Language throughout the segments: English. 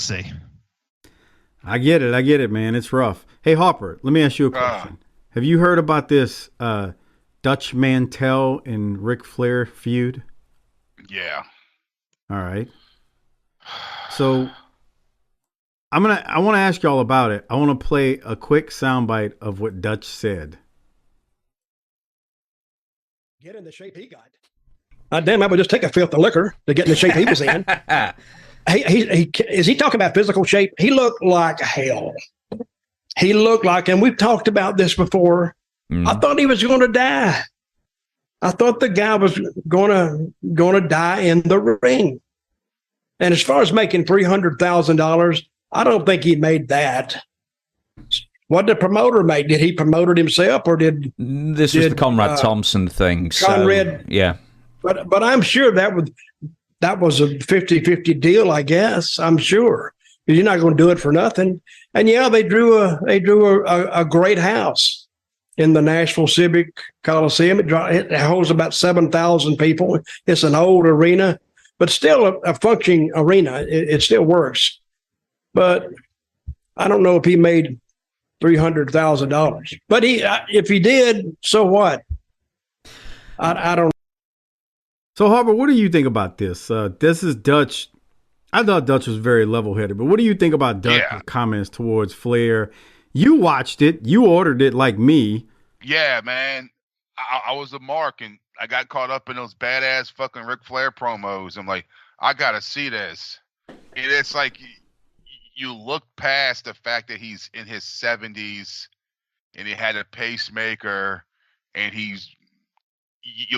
see. I get it, man. It's rough. Hey, Harper, let me ask you a Uh, question. Have you heard about this Dutch Mantell and Ric Flair feud? yeah. All right. So I want to ask y'all about it. I want to play a quick soundbite of what Dutch said. Get in the shape he got. Damn, I would just take a fifth of liquor to get in the shape he was in. Is he talking about physical shape? He looked like hell. He looked like, and we've talked about this before. I thought he was going to die. I thought the guy was going to die in the ring. And as far as making $300,000, I don't think he made that. What the promoter made? Did he promote it himself, or did this was the Conrad Thompson thing? Conrad, yeah. But I'm sure that was a 50-50 deal, I guess. I'm sure. You're not going to do it for nothing. And yeah, they drew a great house in the Nashville Civic Coliseum. It holds about 7,000 people. It's an old arena, but still a functioning arena. It still works. But I don't know if he made $300,000. But if he did, so what? I don't. So, Harper, what do you think about this? This is Dutch. I thought Dutch was very level-headed, but what do you think about Dutch's comments towards Flair? You watched it. You ordered it like me. Yeah, man. I was a mark, and I got caught up in those badass fucking Ric Flair promos. I'm like, I got to see this. And it's like you look past the fact that he's in his 70s and he had a pacemaker and you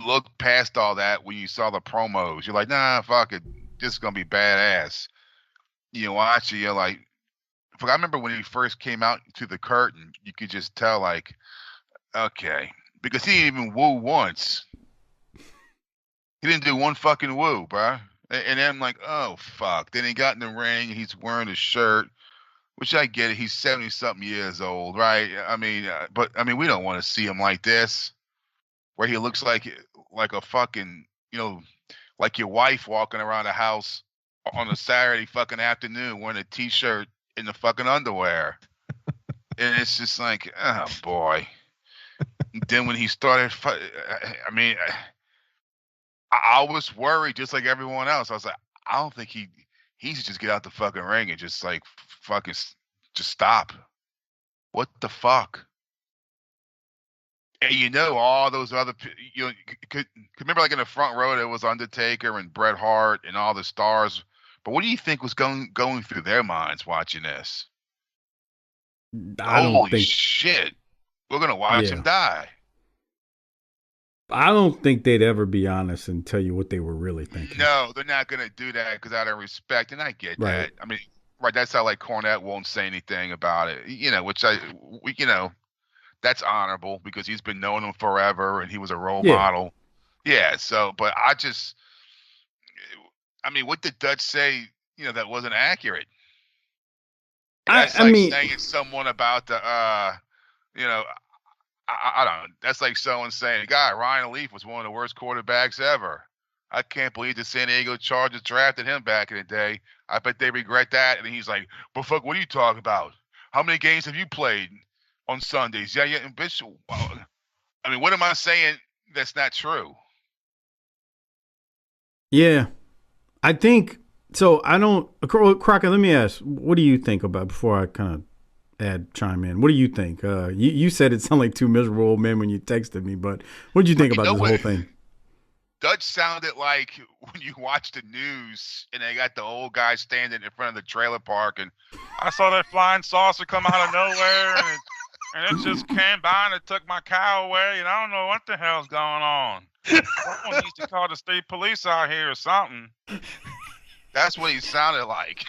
look past all that when you saw the promos. You're like, nah, fuck it. This is going to be badass. You watch it, you're like, I remember when he first came out to the curtain, you could just tell, like, okay. Because he didn't even woo once. He didn't do one fucking woo, bro. And then I'm like, oh, fuck. Then he got in the ring. He's wearing a shirt, which I get it. He's 70-something years old, right? I mean, we don't want to see him like this, where he looks like a fucking, like your wife walking around the house on a Saturday fucking afternoon wearing a T-shirt in the fucking underwear. And it's just like, oh, boy. Then when he started, I was worried just like everyone else. I was like, I don't think he should just get out the fucking ring and just like fucking just stop. What the fuck? And all those other, could remember like in the front row there was Undertaker and Bret Hart and all the stars. But what do you think was going through their minds watching this? Holy shit. We're going to watch him die. I don't think they'd ever be honest and tell you what they were really thinking. No, they're not going to do that because out of respect, and I get that. I mean, right, that's how like Cornette won't say anything about it, which that's honorable because he's been knowing him forever and he was a role model. Yeah, so, but what did Dutch say, that wasn't accurate? That's saying someone about the, I don't know. That's like someone saying, God, Ryan Leaf was one of the worst quarterbacks ever. I can't believe the San Diego Chargers drafted him back in the day. I bet they regret that. And he's like, but fuck, what are you talking about? How many games have you played on Sundays? Yeah, bitch. What am I saying that's not true? Yeah. I think, so I don't, Crockett, let me ask, what do you think about, before I kind of chime in. What do you think? You said it sounded like two miserable old men when you texted me, but what did you think about this whole thing? Dutch sounded like when you watch the news and they got the old guy standing in front of the trailer park and I saw that flying saucer come out of nowhere and it just came by and it took my cow away and I don't know what the hell's going on. Someone needs to call the state police out here or something. That's what he sounded like.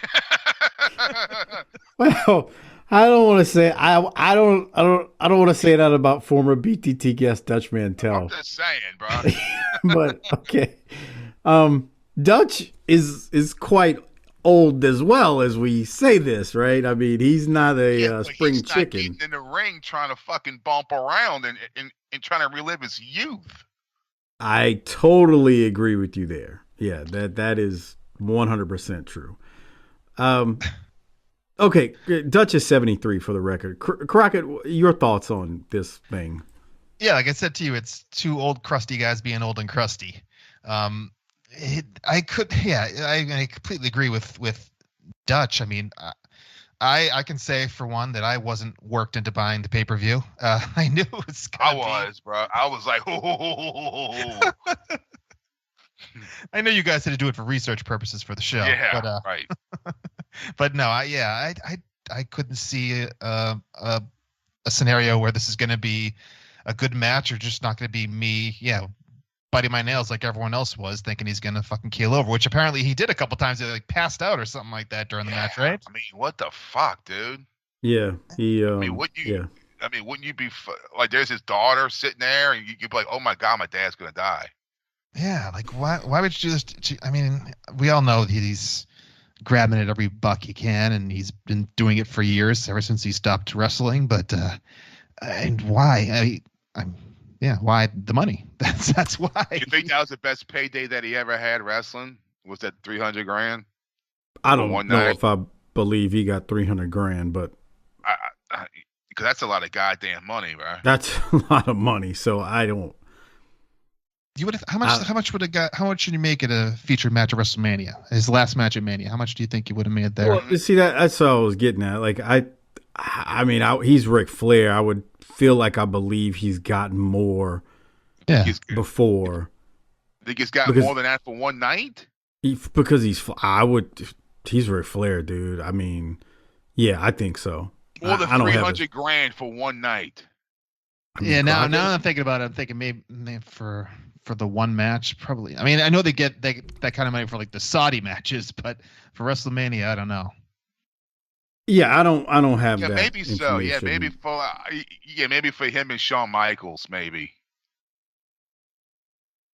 Well, I don't want to say I don't want to say that about former BTT guest Dutch Mantell. I'm just saying, bro. But okay, Dutch is quite old as well as we say this, right? I mean, he's not a spring he's chicken. Not in the ring trying to fucking bump around and trying to relive his youth. I totally agree with you there. Yeah, that is 100% true. Okay, Dutch is 73 for the record. Crockett, your thoughts on this thing? Yeah, like I said to you, it's two old crusty guys being old and crusty. I completely agree with Dutch. I mean, I can say for one that I wasn't worked into buying the pay-per-view. I knew it was bro. I was like, I know you guys had to do it for research purposes for the show. Yeah, but, right. But no, I couldn't see a scenario where this is going to be a good match or just not going to be me, biting my nails like everyone else was, thinking he's going to fucking keel over, which apparently he did a couple times. He like passed out or something like that during the match, right? I mean, what the fuck, dude? Yeah, he. I mean, wouldn't you be like? There's his daughter sitting there, and you'd be like, "Oh my god, my dad's gonna die." Yeah, like why would you just? I mean, we all know that he's grabbing at every buck he can, and he's been doing it for years, ever since he stopped wrestling. But and why? Why the money? That's why. You think that was the best payday that he ever had wrestling? Was that $300,000? I don't know if I believe he got $300,000, but because that's a lot of goddamn money, bro. That's a lot of money. So I don't. You would have, how much would have got? How much should he make at a featured match at WrestleMania? His last match at Mania. How much do you think he would have made there? Well, see that's what I was getting at. Like I mean, he's Ric Flair. I would feel like I believe he's gotten more. Yeah. Before. Think he's got more than that for one night? He's Ric Flair, dude. I mean, yeah, I think so. More than $300,000 for one night. I mean, yeah, now I'm thinking about it. I'm thinking maybe for the one match, probably. I mean, I know they get that kind of money for like the Saudi matches, but for WrestleMania, I don't know. Yeah, I don't have that. Maybe so. Yeah, maybe for him and Shawn Michaels, maybe.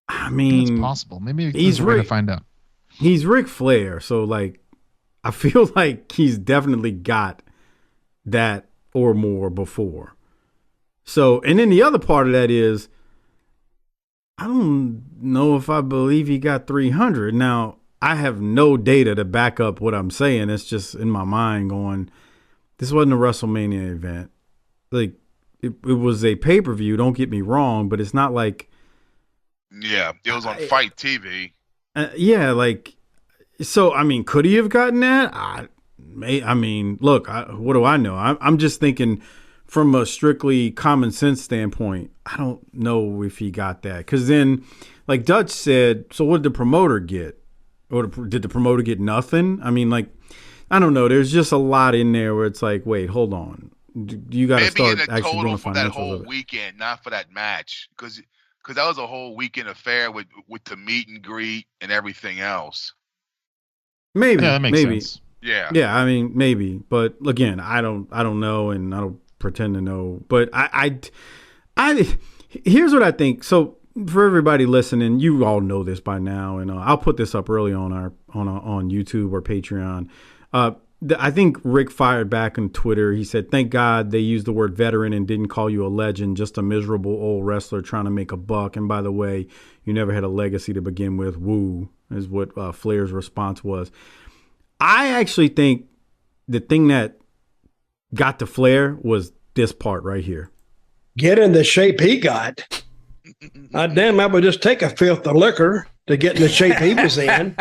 I mean, it's possible. Maybe we're gonna find out. He's Ric Flair, so like, I feel like he's definitely got that or more before. So, and then the other part of that is, I don't know if I believe he got 300. Now, I have no data to back up what I'm saying. It's just in my mind going, this wasn't a WrestleMania event. Like, it was a pay-per-view, don't get me wrong, but it's not like. Yeah, it was on Fight TV. Yeah, like, so, I mean, could he have gotten that? I mean, look, what do I know? I'm just thinking from a strictly common sense standpoint, I don't know if he got that. Because then, like Dutch said, so what did the promoter get? Or did the promoter get nothing? I mean, like, I don't know. There's just a lot in there where it's like, wait, hold on. You got to start actually doing for that whole weekend, not for that match. Because that was a whole weekend affair with the meet and greet and everything else. Maybe. Yeah, that makes sense. Yeah. Yeah, I mean, maybe. But again, I don't know, and I don't pretend to know. But I here's what I think. So for everybody listening, you all know this by now, and I'll put this up early on on YouTube or Patreon. I think Rick fired back on Twitter. He said, "Thank God they used the word veteran and didn't call you a legend, just a miserable old wrestler trying to make a buck. And by the way, you never had a legacy to begin with. Woo," is what Flair's response was. I actually think the thing that got to Flair was this part right here. Get in the shape he got. Damn, I would just take a fifth of liquor to get in the shape he was in.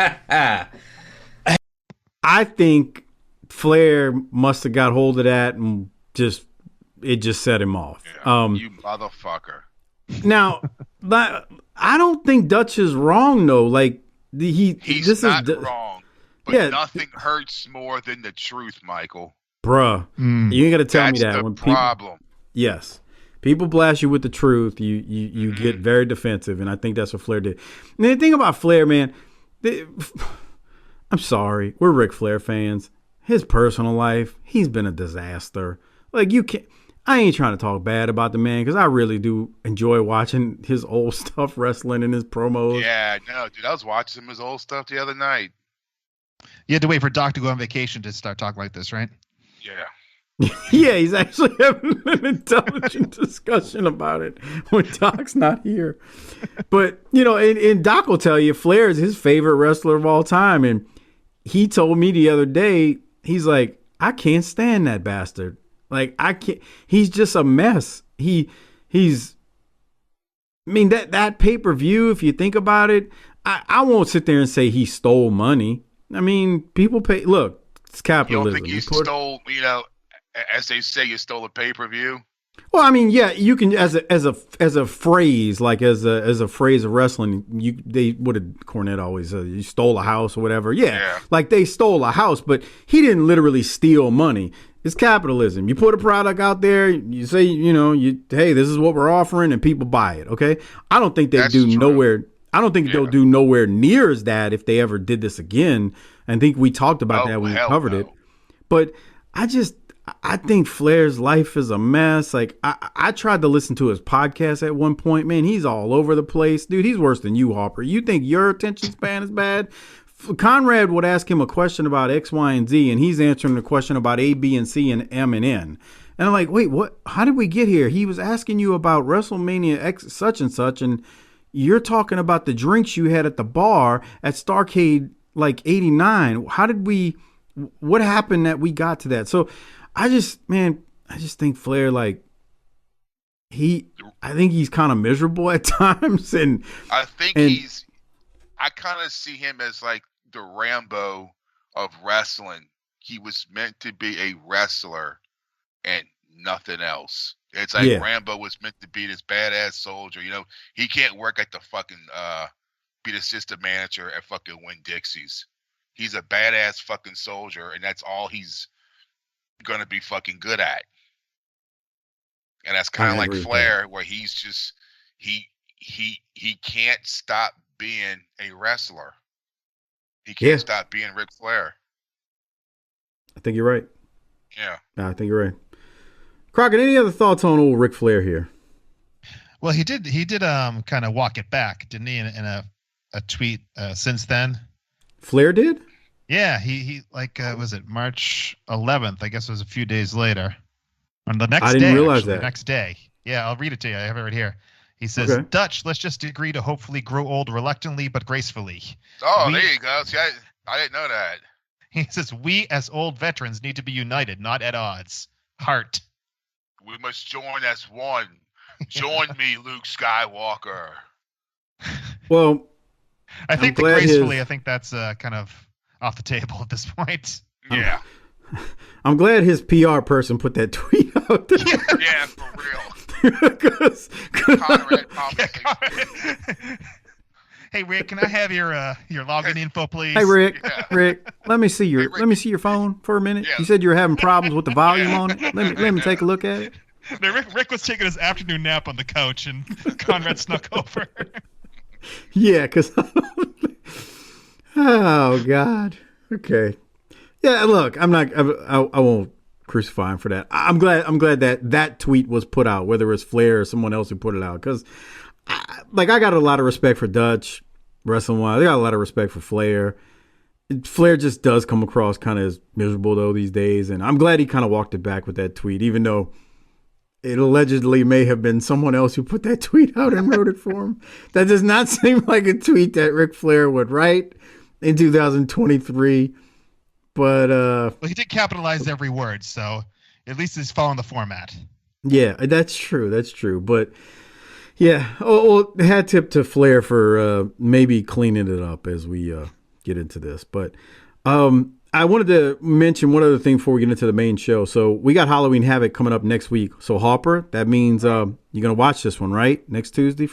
I think Flair must have got hold of that and it just set him off. Yeah, you motherfucker. Now, I don't think Dutch is wrong though. Like he's not wrong. But nothing hurts more than the truth, Michael. Bruh, you ain't got to tell me that. That's the problem. Yes. People blast you with the truth. You get very defensive, and I think that's what Flair did. And the thing about Flair, man, I'm sorry. We're Ric Flair fans. His personal life, he's been a disaster. Like, I ain't trying to talk bad about the man because I really do enjoy watching his old stuff, wrestling and his promos. Yeah, no, dude, I was watching his old stuff the other night. You had to wait for Doc to go on vacation to start talking like this, right? Yeah. Yeah, he's actually having an intelligent discussion about it when Doc's not here. But, and Doc will tell you, Flair is his favorite wrestler of all time. And he told me the other day, he's like, I can't stand that bastard. Like, I can't. He's just a mess. He's. I mean, that pay-per-view, if you think about it, I won't sit there and say he stole money. I mean, people pay. Look, it's capitalism. You don't think you stole, as they say, you stole a pay-per-view? Well, I mean, yeah, you can as a phrase, like as a phrase of wrestling, what did Cornette always say? You stole a house or whatever. Yeah, like they stole a house, but he didn't literally steal money. It's capitalism. You put a product out there, you say, hey, this is what we're offering, and people buy it. Okay, I don't think they do nowhere. I don't think they'll do nowhere near as that if they ever did this again. I think we talked about that when we covered it. But I think Flair's life is a mess. Like, I tried to listen to his podcast at one point. Man, he's all over the place. Dude, he's worse than you, Harper. You think your attention span is bad? Conrad would ask him a question about X, Y, and Z, and he's answering the question about A, B, and C, and M and N. And I'm like, wait, what? How did we get here? He was asking you about WrestleMania X such and such, and you're talking about the drinks you had at the bar at Starrcade, like, 89. What happened that we got to that? So I just think Flair, like, I think he's kind of miserable at times. And I kind of see him as like the Rambo of wrestling. He was meant to be a wrestler and nothing else. It's like Rambo was meant to be this badass soldier. He can't work at the fucking be the assistant manager at fucking Winn-Dixie's. He's a badass fucking soldier, and that's all he's gonna be fucking good at. And that's kind of like Flair, where he's just he can't stop being a wrestler. He can't stop being Ric Flair. I think you're right. Yeah. I think you're right. Crockett, any other thoughts on old Ric Flair here? Well, he did kind of walk it back, didn't he, in a tweet since then? Flair did? Yeah, he was it March 11th? I guess it was a few days later. On the next day. I didn't realize that. The next day. Yeah, I'll read it to you. I have it right here. He says, Dutch, let's just agree to hopefully grow old reluctantly but gracefully. Oh, there you go. See, I didn't know that. He says, we as old veterans need to be united, not at odds. Heart. We must join as one. Join me, Luke Skywalker. Well, I think gracefully, I think that's kind of off the table at this point. Yeah. I'm glad his PR person put that tweet out there. Yeah, for real. Conrad Hey Rick, can I have your login info, please? Hey Rick, let me see your phone for a minute. Yeah. You said you were having problems with the volume on it. Let me take a look at it. No, Rick was taking his afternoon nap on the couch, and Conrad snuck over. Yeah, because oh God. Okay. Yeah, look, I won't crucify him for that. I'm glad that tweet was put out, whether it's Flair or someone else who put it out, because I got a lot of respect for Dutch wrestling wise. I got a lot of respect for Flair. Flair just does come across kind of as miserable though these days, and I'm glad he kind of walked it back with that tweet, even though it allegedly may have been someone else who put that tweet out and wrote it for him. That does not seem like a tweet that Ric Flair would write in 2023. But well, he did capitalize every word, so at least he's following the format. Yeah, that's true. That's true. But yeah, hat tip to Flair for maybe cleaning it up as we get into this. But I wanted to mention one other thing before we get into the main show. So we got Halloween Havoc coming up next week. So Harper, that means you're gonna watch this one, right? Next Tuesday.